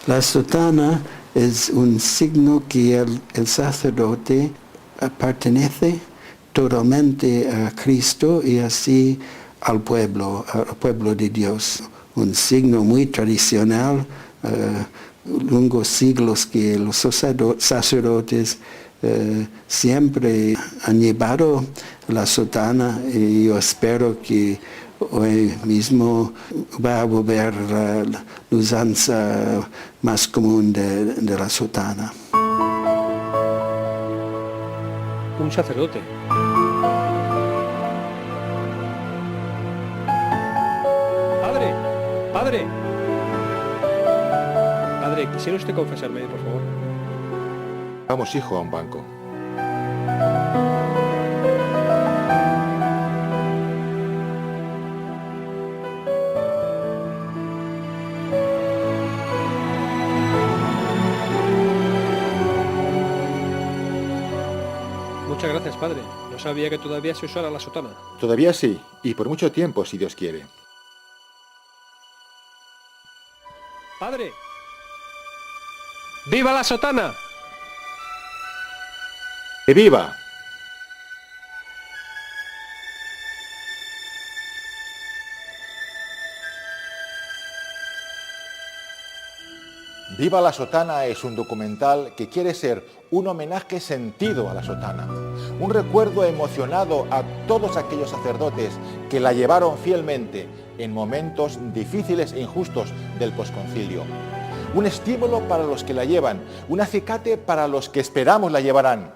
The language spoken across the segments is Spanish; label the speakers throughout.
Speaker 1: La sotana es un signo que el sacerdote pertenece totalmente a Cristo y así al pueblo de Dios. Un signo muy tradicional, longos siglos que los sacerdotes siempre han llevado la sotana, y yo espero que hoy mismo va a volver la usanza más común de la sotana.
Speaker 2: Un sacerdote. ¡Padre! ¡Padre! Padre, ¿quisiera usted confesarme, por favor?
Speaker 3: Vamos, hijo, a un banco.
Speaker 2: Muchas gracias, padre. No sabía que todavía se usara la sotana.
Speaker 3: Todavía sí, y por mucho tiempo, si Dios quiere.
Speaker 2: ¡Padre! ¡Viva la sotana!
Speaker 3: ¡Que viva! Viva la sotana es un documental que quiere ser un homenaje sentido a la sotana, un recuerdo emocionado a todos aquellos sacerdotes que la llevaron fielmente en momentos difíciles e injustos del posconcilio, un estímulo para los que la llevan, un acicate para los que esperamos la llevarán,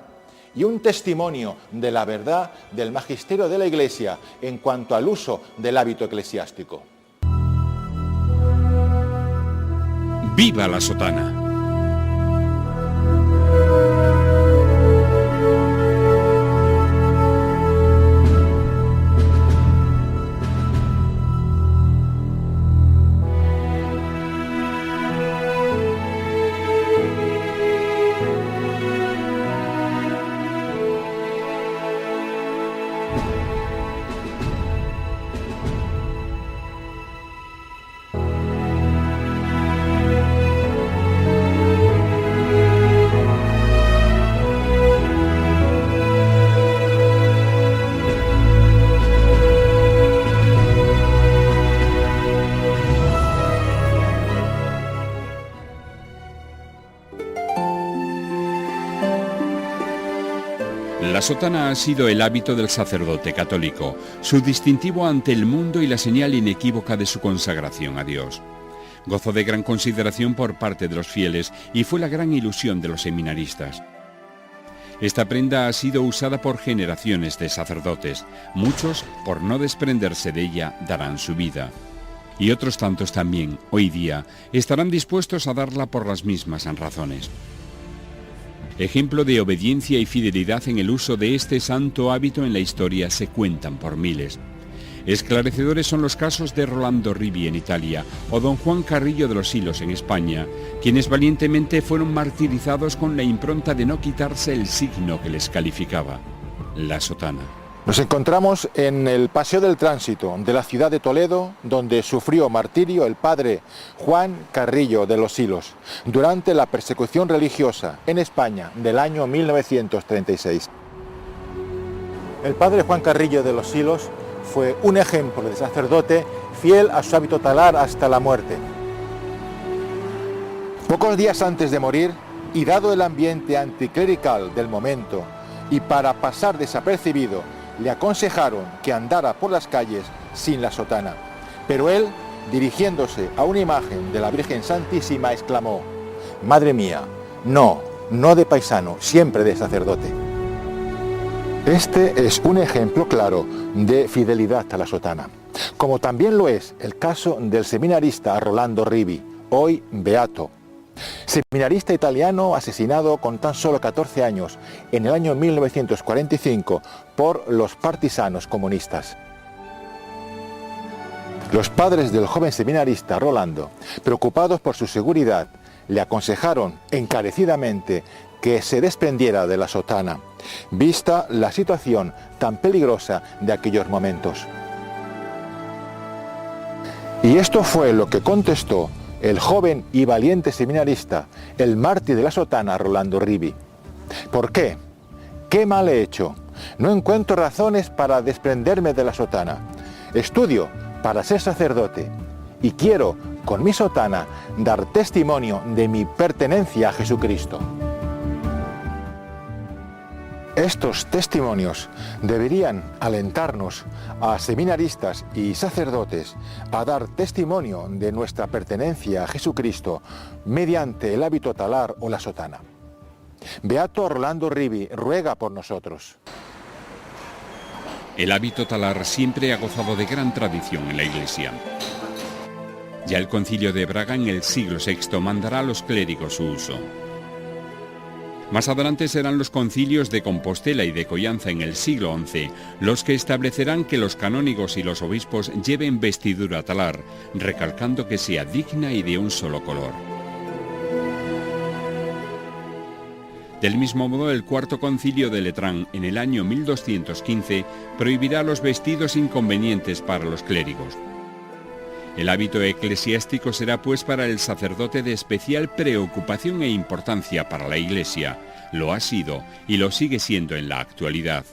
Speaker 3: y un testimonio de la verdad del magisterio de la Iglesia en cuanto al uso del hábito eclesiástico.
Speaker 4: ¡Viva la sotana! La sotana ha sido el hábito del sacerdote católico, su distintivo ante el mundo y la señal inequívoca de su consagración a Dios. Gozó de gran consideración por parte de los fieles y fue la gran ilusión de los seminaristas. Esta prenda ha sido usada por generaciones de sacerdotes. Muchos, por no desprenderse de ella, darán su vida. Y otros tantos también, hoy día, estarán dispuestos a darla por las mismas razones. Ejemplo de obediencia y fidelidad en el uso de este santo hábito en la historia se cuentan por miles. Esclarecedores son los casos de Rolando Rivi en Italia o don Juan Carrillo de los Silos en España, quienes valientemente fueron martirizados con la impronta de no quitarse el signo que les calificaba, la sotana.
Speaker 3: Nos encontramos en el Paseo del Tránsito de la ciudad de Toledo, donde sufrió martirio el padre Juan Carrillo de los Silos durante la persecución religiosa en España del año 1936. El padre Juan Carrillo de los Silos fue un ejemplo de sacerdote fiel a su hábito talar hasta la muerte. Pocos días antes de morir, y dado el ambiente anticlerical del momento, y para pasar desapercibido, le aconsejaron que andara por las calles sin la sotana. Pero él, dirigiéndose a una imagen de la Virgen Santísima, exclamó: «Madre mía, no de paisano, siempre de sacerdote». Este es un ejemplo claro de fidelidad a la sotana, como también lo es el caso del seminarista Rolando Rivi, hoy beato. Seminarista italiano asesinado con tan solo 14 años en el año 1945 por los partisanos comunistas. Los padres del joven seminarista Rolando, preocupados por su seguridad, le aconsejaron encarecidamente que se desprendiera de la sotana, vista la situación tan peligrosa de aquellos momentos. Y esto fue lo que contestó el joven y valiente seminarista, el mártir de la sotana, Rolando Rivi. ¿Por qué? ¿Qué mal he hecho? No encuentro razones para desprenderme de la sotana. Estudio para ser sacerdote y quiero, con mi sotana, dar testimonio de mi pertenencia a Jesucristo. Estos testimonios deberían alentarnos a seminaristas y sacerdotes a dar testimonio de nuestra pertenencia a Jesucristo mediante el hábito talar o la sotana. Beato Rolando Rivi ruega por nosotros.
Speaker 4: El hábito talar siempre ha gozado de gran tradición en la Iglesia. Ya el Concilio de Braga en el siglo VI mandará a los clérigos su uso. Más adelante serán los concilios de Compostela y de Coyanza en el siglo XI los que establecerán que los canónigos y los obispos lleven vestidura talar, recalcando que sea digna y de un solo color. Del mismo modo, el Cuarto Concilio de Letrán, en el año 1215, prohibirá los vestidos inconvenientes para los clérigos. El hábito eclesiástico será pues para el sacerdote de especial preocupación e importancia para la Iglesia. Lo ha sido y lo sigue siendo en la actualidad.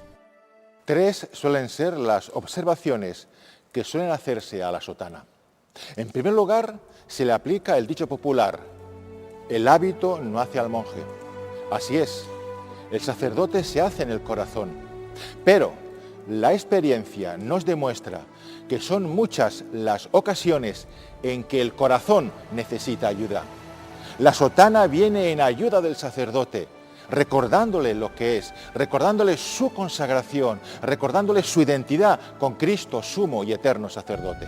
Speaker 3: 3 suelen ser las observaciones que suelen hacerse a la sotana. En primer lugar, se le aplica el dicho popular: el hábito no hace al monje. Así es, el sacerdote se hace en el corazón, pero la experiencia nos demuestra que son muchas las ocasiones en que el corazón necesita ayuda. La sotana viene en ayuda del sacerdote, recordándole lo que es, recordándole su consagración, recordándole su identidad con Cristo, sumo y eterno sacerdote.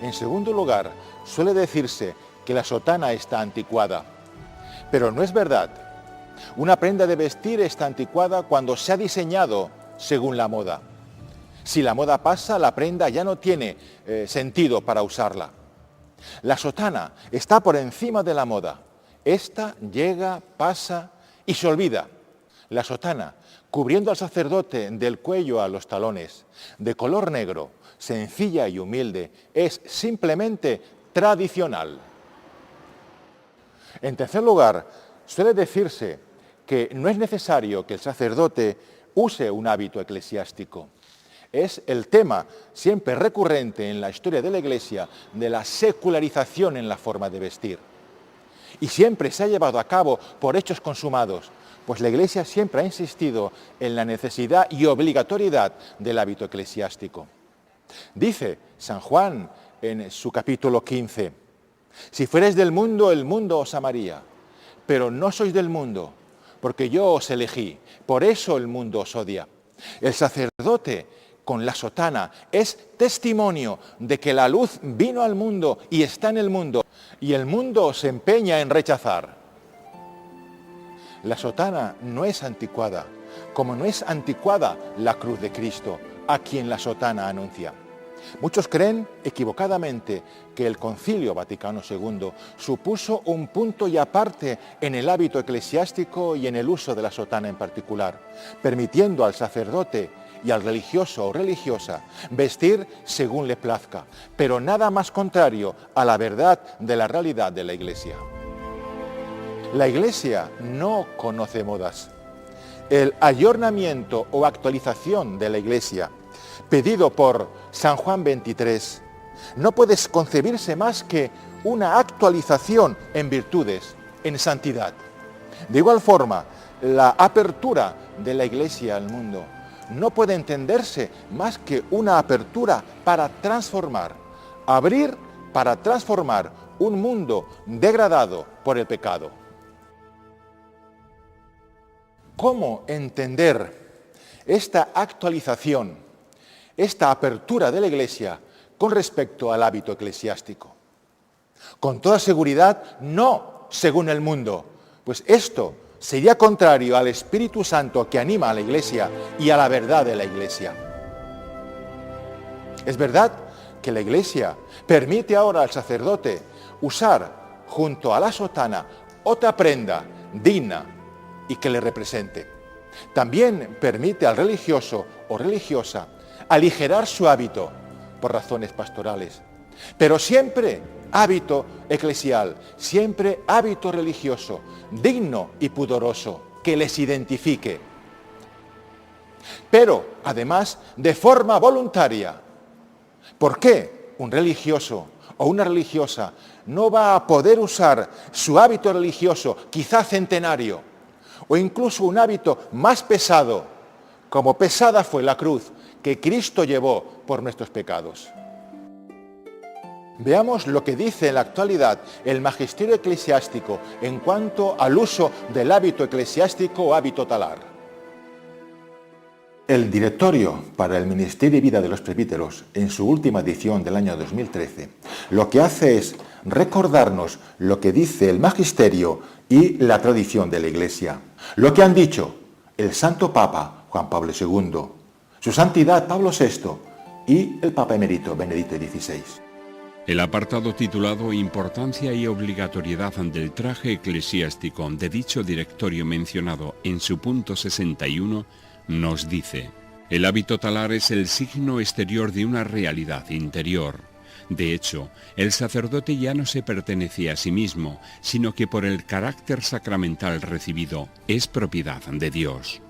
Speaker 3: En segundo lugar, suele decirse que la sotana está anticuada, pero no es verdad. Una prenda de vestir está anticuada cuando se ha diseñado según la moda. Si la moda pasa, la prenda ya no tiene sentido para usarla. La sotana está por encima de la moda. Esta llega, pasa y se olvida. La sotana, cubriendo al sacerdote del cuello a los talones, de color negro, sencilla y humilde, es simplemente tradicional. En tercer lugar, suele decirse que no es necesario que el sacerdote use un hábito eclesiástico. Es el tema siempre recurrente en la historia de la Iglesia de la secularización en la forma de vestir. Y siempre se ha llevado a cabo por hechos consumados, pues la Iglesia siempre ha insistido en la necesidad y obligatoriedad del hábito eclesiástico. Dice San Juan en su capítulo 15, si fuereis del mundo, el mundo os amaría, pero no sois del mundo, porque yo os elegí, por eso el mundo os odia. El sacerdote con la sotana es testimonio de que la luz vino al mundo y está en el mundo, y el mundo se empeña en rechazar. La sotana no es anticuada, como no es anticuada la cruz de Cristo, a quien la sotana anuncia. Muchos creen equivocadamente que el Concilio Vaticano II supuso un punto y aparte en el hábito eclesiástico y en el uso de la sotana en particular, permitiendo al sacerdote y al religioso o religiosa vestir según le plazca, pero nada más contrario a la verdad de la realidad de la Iglesia. La Iglesia no conoce modas. El ayornamiento o actualización de la Iglesia, pedido por San Juan 23, no puede concebirse más que una actualización en virtudes, en santidad. De igual forma, la apertura de la Iglesia al mundo no puede entenderse más que una apertura para transformar, abrir para transformar un mundo degradado por el pecado. ¿Cómo entender esta actualización, esta apertura de la Iglesia con respecto al hábito eclesiástico? Con toda seguridad, no según el mundo, pues esto sería contrario al Espíritu Santo que anima a la Iglesia y a la verdad de la Iglesia. Es verdad que la Iglesia permite ahora al sacerdote usar junto a la sotana otra prenda digna y que le represente. También permite al religioso o religiosa aligerar su hábito por razones pastorales, pero siempre hábito eclesial, siempre hábito religioso, digno y pudoroso, que les identifique. Pero, además, de forma voluntaria. ¿Por qué un religioso o una religiosa no va a poder usar su hábito religioso, quizá centenario, o incluso un hábito más pesado, como pesada fue la cruz que Cristo llevó por nuestros pecados? Veamos lo que dice en la actualidad el magisterio eclesiástico en cuanto al uso del hábito eclesiástico o hábito talar. El Directorio para el Ministerio y Vida de los Presbíteros, en su última edición del año 2013, lo que hace es recordarnos lo que dice el magisterio y la tradición de la Iglesia. Lo que han dicho el Santo Papa Juan Pablo II, su Santidad Pablo VI y el Papa Emérito Benedicto XVI.
Speaker 4: El apartado titulado Importancia y obligatoriedad del traje eclesiástico de dicho directorio mencionado en su punto 61 nos dice: el hábito talar es el signo exterior de una realidad interior. De hecho, el sacerdote ya no se pertenece a sí mismo, sino que por el carácter sacramental recibido es propiedad de Dios.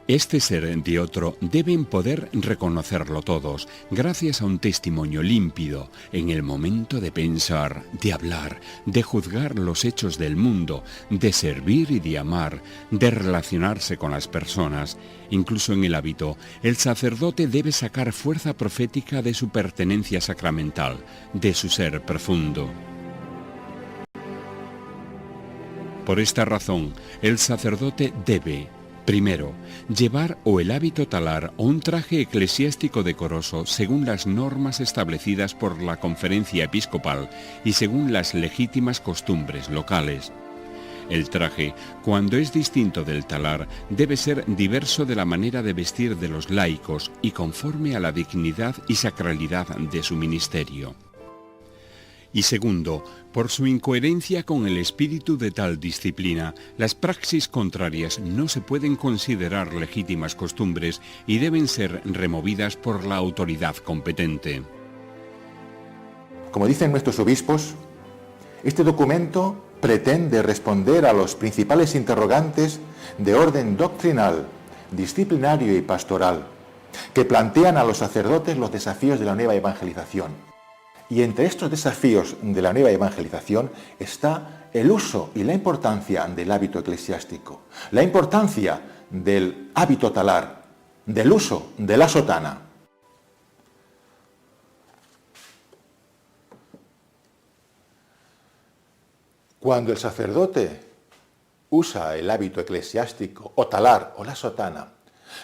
Speaker 4: Este ser de otro deben poder reconocerlo todos, gracias a un testimonio límpido, en el momento de pensar, de hablar, de juzgar los hechos del mundo, de servir y de amar, de relacionarse con las personas. Incluso en el hábito, el sacerdote debe sacar fuerza profética de su pertenencia sacramental, de su ser profundo. Por esta razón, el sacerdote debe: primero, llevar o el hábito talar o un traje eclesiástico decoroso según las normas establecidas por la Conferencia Episcopal y según las legítimas costumbres locales. El traje, cuando es distinto del talar, debe ser diverso de la manera de vestir de los laicos y conforme a la dignidad y sacralidad de su ministerio. Y segundo, por su incoherencia con el espíritu de tal disciplina, las praxis contrarias no se pueden considerar legítimas costumbres y deben ser removidas por la autoridad competente.
Speaker 3: Como dicen nuestros obispos, este documento pretende responder a los principales interrogantes de orden doctrinal, disciplinario y pastoral, que plantean a los sacerdotes los desafíos de la nueva evangelización. Y entre estos desafíos de la nueva evangelización está el uso y la importancia del hábito eclesiástico, la importancia del hábito talar, del uso de la sotana. Cuando el sacerdote usa el hábito eclesiástico o talar o la sotana,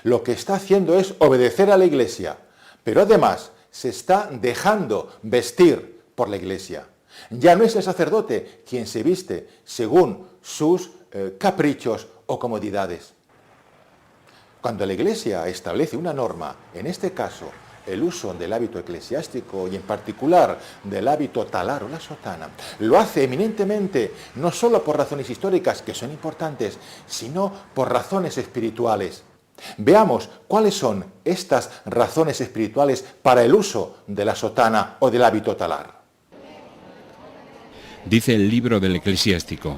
Speaker 3: lo que está haciendo es obedecer a la Iglesia, pero además se está dejando vestir por la Iglesia. Ya no es el sacerdote quien se viste según sus caprichos o comodidades. Cuando la Iglesia establece una norma, en este caso el uso del hábito eclesiástico y en particular del hábito talar o la sotana, lo hace eminentemente no solo por razones históricas, que son importantes, sino por razones espirituales. Veamos cuáles son estas razones espirituales para el uso de la sotana o del hábito talar.
Speaker 4: Dice el libro del Eclesiástico: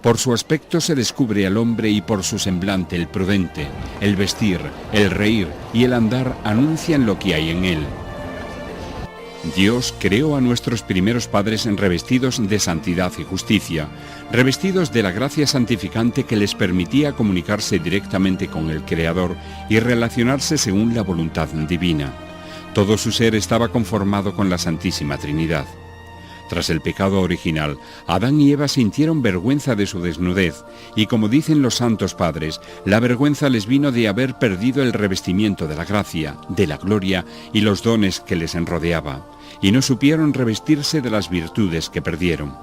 Speaker 4: por su aspecto se descubre al hombre y por su semblante el prudente, el vestir, el reír y el andar anuncian lo que hay en él. Dios creó a nuestros primeros padres revestidos de santidad y justicia, revestidos de la gracia santificante que les permitía comunicarse directamente con el Creador y relacionarse según la voluntad divina. Todo su ser estaba conformado con la Santísima Trinidad. Tras el pecado original, Adán y Eva sintieron vergüenza de su desnudez, y como dicen los santos padres, la vergüenza les vino de haber perdido el revestimiento de la gracia, de la gloria y los dones que les rodeaba, y no supieron revestirse de las virtudes que perdieron.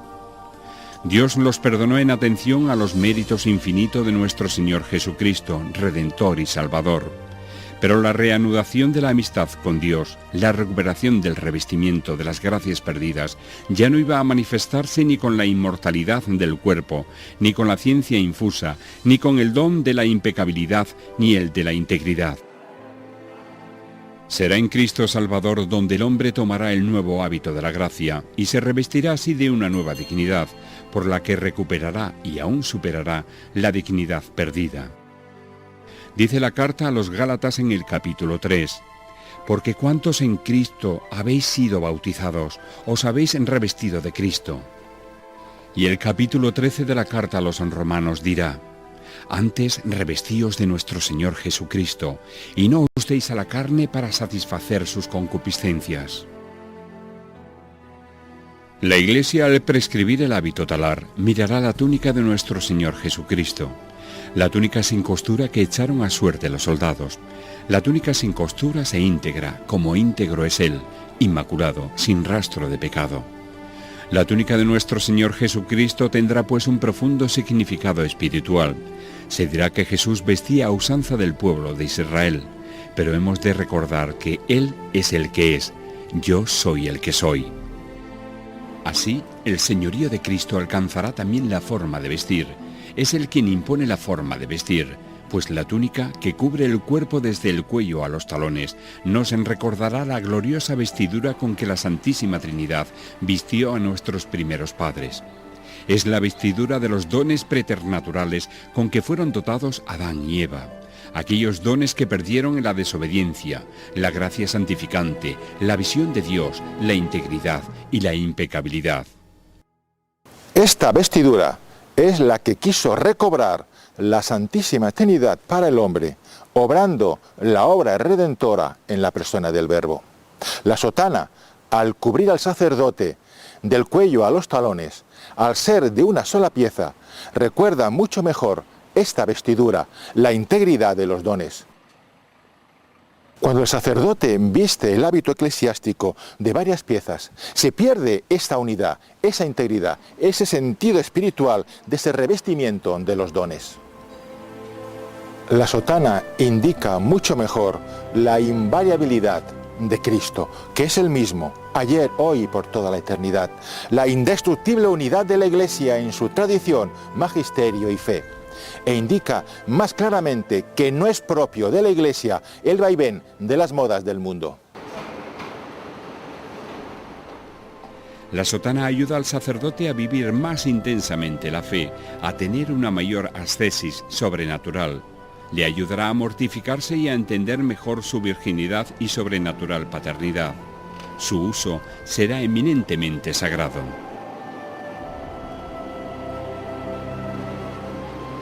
Speaker 4: Dios los perdonó en atención a los méritos infinitos de nuestro Señor Jesucristo, Redentor y Salvador. Pero la reanudación de la amistad con Dios, la recuperación del revestimiento de las gracias perdidas, ya no iba a manifestarse ni con la inmortalidad del cuerpo, ni con la ciencia infusa, ni con el don de la impecabilidad, ni el de la integridad, Será en Cristo Salvador donde el hombre tomará el nuevo hábito de la gracia y se revestirá así de una nueva dignidad, por la que recuperará y aún superará la dignidad perdida. Dice la carta a los Gálatas en el capítulo 3, porque cuantos en Cristo habéis sido bautizados, os habéis revestido de Cristo. Y el capítulo 13 de la carta a los Romanos dirá, antes revestíos de nuestro Señor Jesucristo, y no os deis a la carne para satisfacer sus concupiscencias. La Iglesia, al prescribir el hábito talar, mirará la túnica de nuestro Señor Jesucristo, la túnica sin costura que echaron a suerte los soldados, la túnica sin costuras e íntegra, como íntegro es Él, inmaculado, sin rastro de pecado. La túnica de nuestro Señor Jesucristo tendrá pues un profundo significado espiritual. Se dirá que Jesús vestía a usanza del pueblo de Israel, pero hemos de recordar que Él es el que es, yo soy el que soy. Así, el señorío de Cristo alcanzará también la forma de vestir. Es Él quien impone la forma de vestir, pues la túnica, que cubre el cuerpo desde el cuello a los talones, nos recordará la gloriosa vestidura con que la Santísima Trinidad vistió a nuestros primeros padres. Es la vestidura de los dones preternaturales con que fueron dotados Adán y Eva. Aquellos dones que perdieron en la desobediencia, la gracia santificante, la visión de Dios, la integridad y la impecabilidad.
Speaker 3: Esta vestidura es la que quiso recobrar la Santísima Trinidad para el hombre, obrando la obra redentora en la persona del Verbo. La sotana, al cubrir al sacerdote del cuello a los talones, al ser de una sola pieza, recuerda mucho mejor esta vestidura, la integridad de los dones. Cuando el sacerdote viste el hábito eclesiástico de varias piezas, se pierde esta unidad, esa integridad, ese sentido espiritual de ese revestimiento de los dones. La sotana indica mucho mejor la invariabilidad de Cristo, que es el mismo, ayer, hoy y por toda la eternidad. La indestructible unidad de la Iglesia en su tradición, magisterio y fe. E indica más claramente que no es propio de la Iglesia el vaivén de las modas del mundo.
Speaker 4: La sotana ayuda al sacerdote a vivir más intensamente la fe, a tener una mayor ascesis sobrenatural. Le ayudará a mortificarse y a entender mejor su virginidad y sobrenatural paternidad. Su uso será eminentemente sagrado.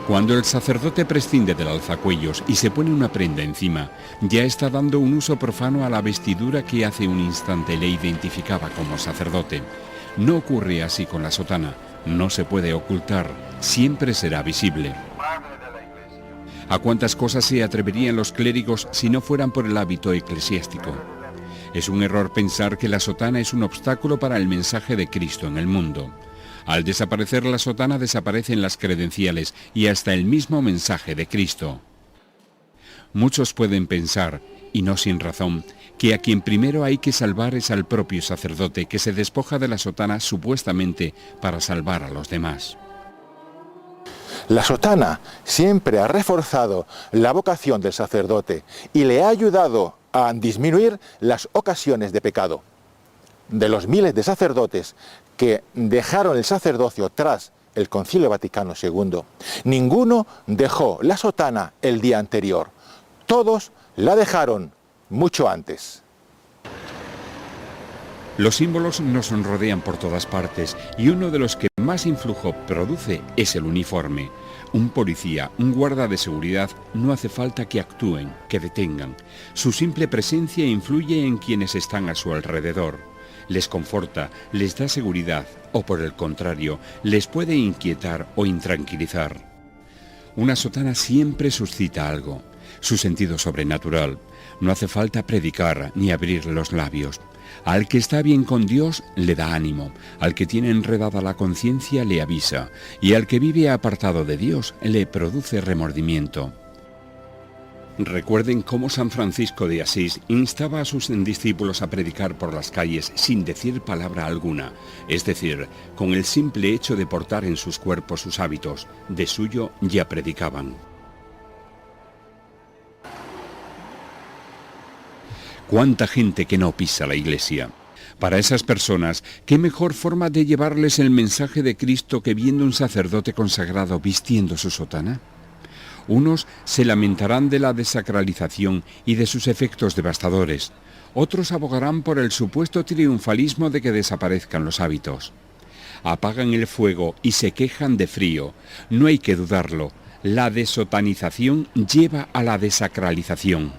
Speaker 4: Cuando el sacerdote prescinde del alzacuellos y se pone una prenda encima, ya está dando un uso profano a la vestidura que hace un instante le identificaba como sacerdote. No ocurre así con la sotana, no se puede ocultar, siempre será visible. ¿A cuántas cosas se atreverían los clérigos si no fueran por el hábito eclesiástico? Es un error pensar que la sotana es un obstáculo para el mensaje de Cristo en el mundo. Al desaparecer la sotana desaparecen las credenciales y hasta el mismo mensaje de Cristo. Muchos pueden pensar, y no sin razón, que a quien primero hay que salvar es al propio sacerdote que se despoja de la sotana supuestamente para salvar a los demás.
Speaker 3: La sotana siempre ha reforzado la vocación del sacerdote y le ha ayudado a disminuir las ocasiones de pecado. De los miles de sacerdotes que dejaron el sacerdocio tras el Concilio Vaticano II, ninguno dejó la sotana el día anterior. Todos la dejaron mucho antes.
Speaker 4: Los símbolos nos rodean por todas partes y uno de los que más influjo produce es el uniforme. Un policía, un guarda de seguridad, no hace falta que actúen, que detengan. Su simple presencia influye en quienes están a su alrededor. Les conforta, les da seguridad o por el contrario, les puede inquietar o intranquilizar. Una sotana siempre suscita algo, su sentido sobrenatural. No hace falta predicar ni abrir los labios. Al que está bien con Dios le da ánimo, al que tiene enredada la conciencia le avisa, y al que vive apartado de Dios le produce remordimiento. Recuerden cómo San Francisco de Asís instaba a sus discípulos a predicar por las calles sin decir palabra alguna, es decir, con el simple hecho de portar en sus cuerpos sus hábitos, de suyo ya predicaban. ¿Cuánta gente que no pisa la iglesia? Para esas personas, ¿qué mejor forma de llevarles el mensaje de Cristo que viendo un sacerdote consagrado vistiendo su sotana? Unos se lamentarán de la desacralización y de sus efectos devastadores. Otros abogarán por el supuesto triunfalismo de que desaparezcan los hábitos. Apagan el fuego y se quejan de frío. No hay que dudarlo, la desotanización lleva a la desacralización.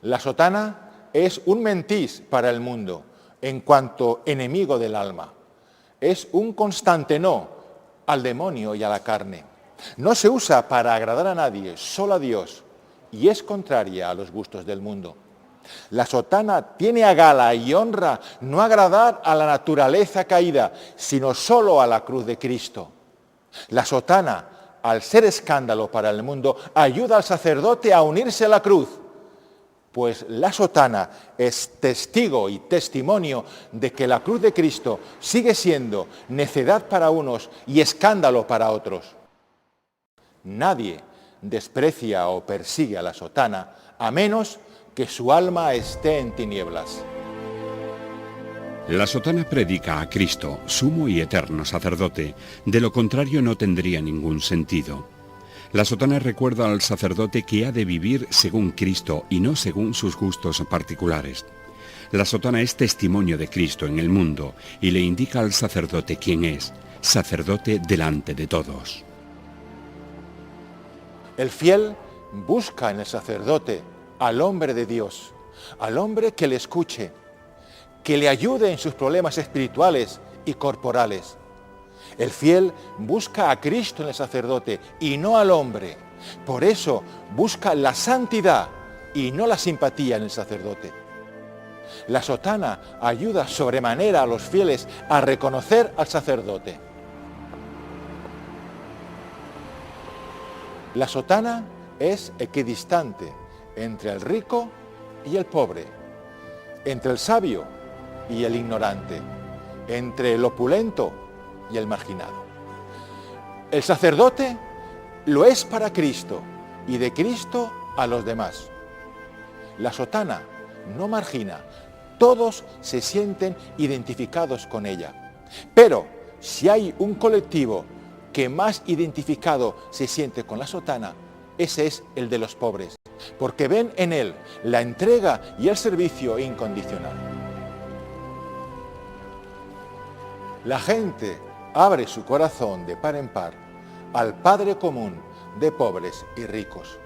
Speaker 3: La sotana es un mentís para el mundo en cuanto enemigo del alma. Es un constante no al demonio y a la carne. No se usa para agradar a nadie, solo a Dios, y es contraria a los gustos del mundo. La sotana tiene a gala y honra no agradar a la naturaleza caída, sino solo a la cruz de Cristo. La sotana, al ser escándalo para el mundo, ayuda al sacerdote a unirse a la cruz, pues la sotana es testigo y testimonio de que la cruz de Cristo sigue siendo necedad para unos y escándalo para otros. Nadie desprecia o persigue a la sotana, a menos que su alma esté en tinieblas.
Speaker 4: La sotana predica a Cristo, sumo y eterno sacerdote, de lo contrario no tendría ningún sentido. La sotana recuerda al sacerdote que ha de vivir según Cristo y no según sus gustos particulares. La sotana es testimonio de Cristo en el mundo y le indica al sacerdote quién es, sacerdote delante de todos.
Speaker 3: El fiel busca en el sacerdote al hombre de Dios, al hombre que le escuche, que le ayude en sus problemas espirituales y corporales. El fiel busca a Cristo en el sacerdote y no al hombre. Por eso busca la santidad y no la simpatía en el sacerdote. La sotana ayuda sobremanera a los fieles a reconocer al sacerdote. La sotana es equidistante entre el rico y el pobre, entre el sabio y el ignorante, entre el opulento y el marginado. El sacerdote lo es para Cristo y de Cristo a los demás. La sotana no margina, todos se sienten identificados con ella. Pero si hay un colectivo que más identificado se siente con la sotana, ese es el de los pobres, porque ven en él la entrega y el servicio incondicional. La gente abre su corazón de par en par al Padre común de pobres y ricos.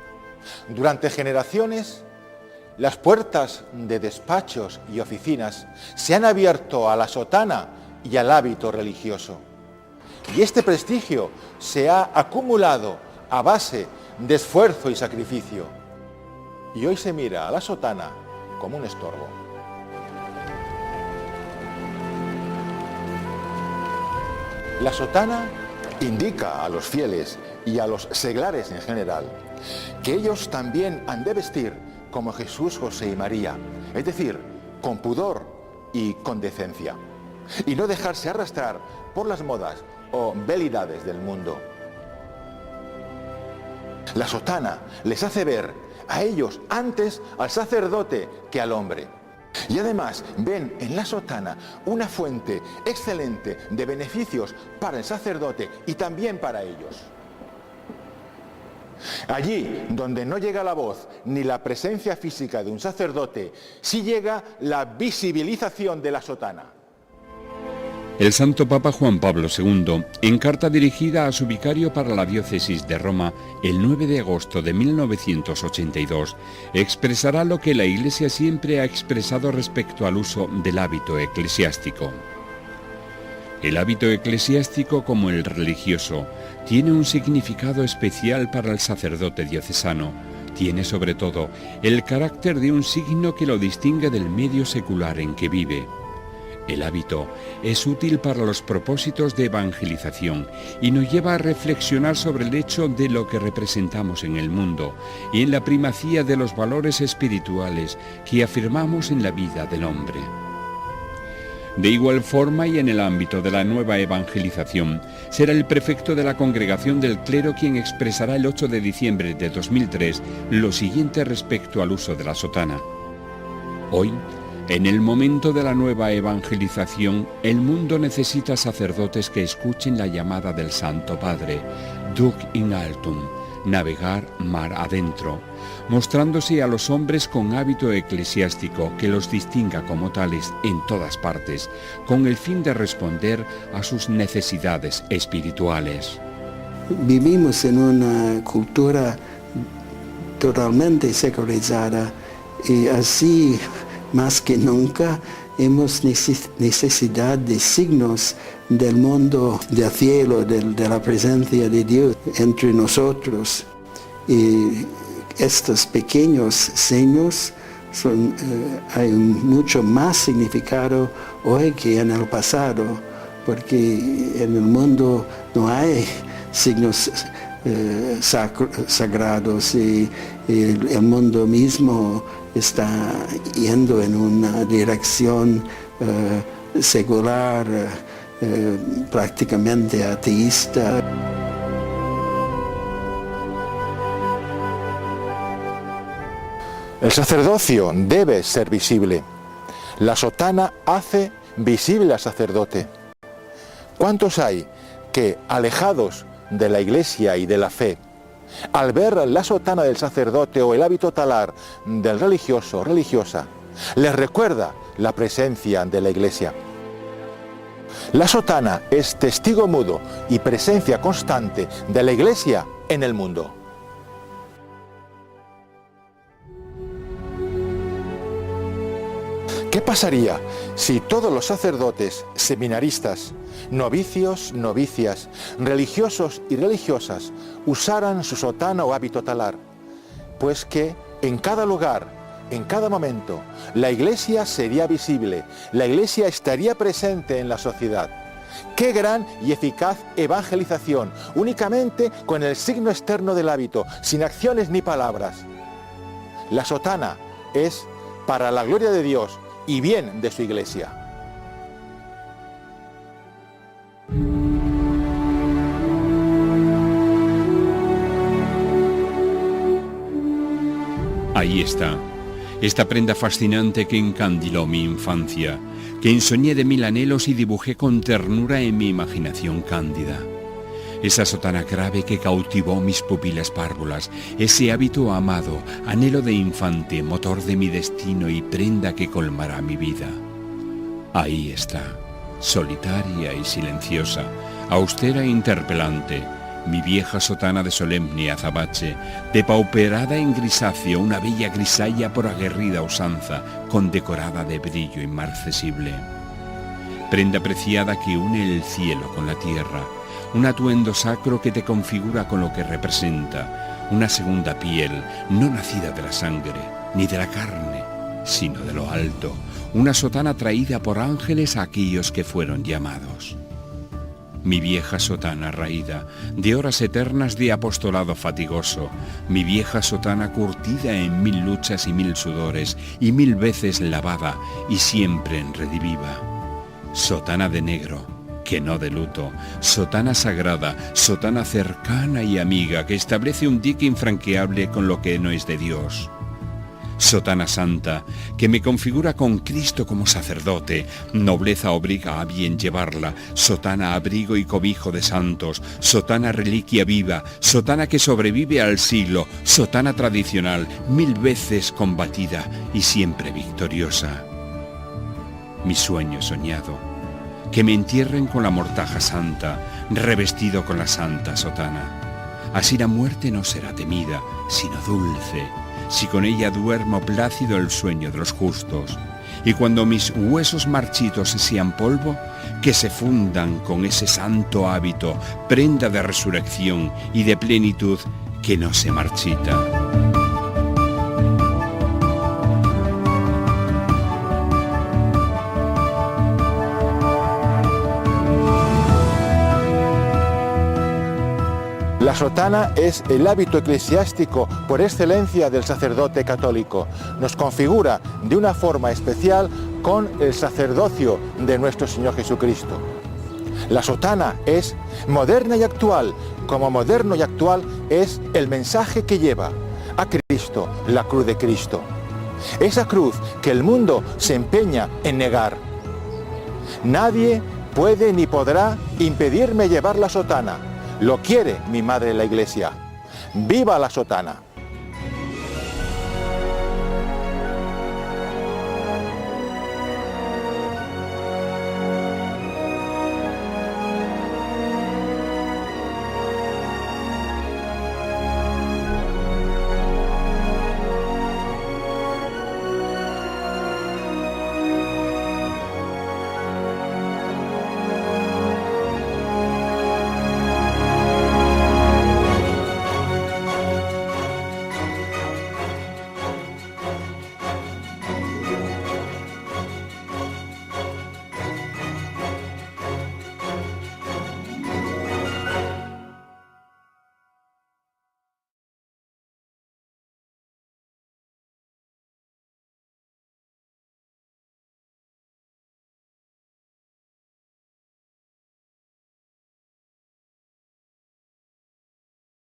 Speaker 3: Durante generaciones, las puertas de despachos y oficinas se han abierto a la sotana y al hábito religioso. Y este prestigio se ha acumulado a base de esfuerzo y sacrificio. Y hoy se mira a la sotana como un estorbo. La sotana indica a los fieles y a los seglares en general que ellos también han de vestir como Jesús, José y María, es decir, con pudor y con decencia, y no dejarse arrastrar por las modas o velidades del mundo. La sotana les hace ver a ellos antes al sacerdote que al hombre. Y además ven en la sotana una fuente excelente de beneficios para el sacerdote y también para ellos. Allí donde no llega la voz ni la presencia física de un sacerdote, sí llega la visibilización de la sotana.
Speaker 4: El Santo Papa Juan Pablo II, en carta dirigida a su vicario para la diócesis de Roma el 9 de agosto de 1982, expresará lo que la Iglesia siempre ha expresado respecto al uso del hábito eclesiástico. El hábito eclesiástico, como el religioso, tiene un significado especial para el sacerdote diocesano. Tiene sobre todo el carácter de un signo que lo distingue del medio secular en que vive. El hábito es útil para los propósitos de evangelización y nos lleva a reflexionar sobre el hecho de lo que representamos en el mundo y en la primacía de los valores espirituales que afirmamos en la vida del hombre. De igual forma y en el ámbito de la nueva evangelización, será el prefecto de la Congregación del Clero quien expresará el 8 de diciembre de 2003 lo siguiente respecto al uso de la sotana. Hoy, en el momento de la nueva evangelización, el mundo necesita sacerdotes que escuchen la llamada del Santo Padre, Dug in altum, navegar mar adentro, mostrándose a los hombres con hábito eclesiástico que los distinga como tales en todas partes, con el fin de responder a sus necesidades espirituales.
Speaker 1: Vivimos en una cultura totalmente secularizada y así, más que nunca, hemos necesidad de signos del mundo del cielo, de la presencia de Dios entre nosotros. Y estos pequeños signos hay mucho más significado hoy que en el pasado, porque en el mundo no hay signos sagrados y el mundo mismo está yendo en una dirección secular, prácticamente ateísta.
Speaker 3: El sacerdocio debe ser visible. La sotana hace visible al sacerdote. ¿Cuántos hay que, alejados de la iglesia y de la fe, al ver la sotana del sacerdote o el hábito talar del religioso o religiosa, les recuerda la presencia de la iglesia? La sotana es testigo mudo y presencia constante de la iglesia en el mundo. ¿Qué pasaría si todos los sacerdotes, seminaristas, novicios, novicias, religiosos y religiosas usaran su sotana o hábito talar? Pues que en cada lugar, en cada momento, la iglesia sería visible, la iglesia estaría presente en la sociedad. ¡Qué gran y eficaz evangelización! Únicamente con el signo externo del hábito, sin acciones ni palabras. La sotana es para la gloria de Dios y bien de su iglesia.
Speaker 4: Ahí está, esta prenda fascinante que encandiló mi infancia, que ensoñé de mil anhelos y dibujé con ternura en mi imaginación cándida. Esa sotana grave que cautivó mis pupilas párvulas, ese hábito amado, anhelo de infante, motor de mi destino y prenda que colmará mi vida. Ahí está, solitaria y silenciosa, austera e interpelante, mi vieja sotana de solemne azabache, depauperada en grisáceo, una bella grisalla por aguerrida usanza, condecorada de brillo inmarcesible. Prenda preciada que une el cielo con la tierra, un atuendo sacro que te configura con lo que representa, una segunda piel, no nacida de la sangre, ni de la carne, sino de lo alto, una sotana traída por ángeles a aquellos que fueron llamados. Mi vieja sotana raída, de horas eternas de apostolado fatigoso, mi vieja sotana curtida en mil luchas y mil sudores, y mil veces lavada, y siempre en rediviva. Sotana de negro, que no de luto, sotana sagrada, sotana cercana y amiga, que establece un dique infranqueable con lo que no es de Dios. Sotana santa, que me configura con Cristo como sacerdote, nobleza obliga a bien llevarla, sotana abrigo y cobijo de santos, sotana reliquia viva, sotana que sobrevive al siglo, sotana tradicional, mil veces combatida y siempre victoriosa. Mi sueño soñado, que me entierren con la mortaja santa, revestido con la santa sotana. Así la muerte no será temida, sino dulce, si con ella duermo plácido el sueño de los justos. Y cuando mis huesos marchitos sean polvo, que se fundan con ese santo hábito, prenda de resurrección y de plenitud que no se marchita.
Speaker 3: La sotana es el hábito eclesiástico por excelencia del sacerdote católico. Nos configura de una forma especial con el sacerdocio de nuestro Señor Jesucristo. La sotana es moderna y actual, como moderno y actual es el mensaje que lleva a Cristo, la cruz de Cristo. Esa cruz que el mundo se empeña en negar. Nadie puede ni podrá impedirme llevar la sotana. Lo quiere mi madre la Iglesia. ¡Viva la sotana!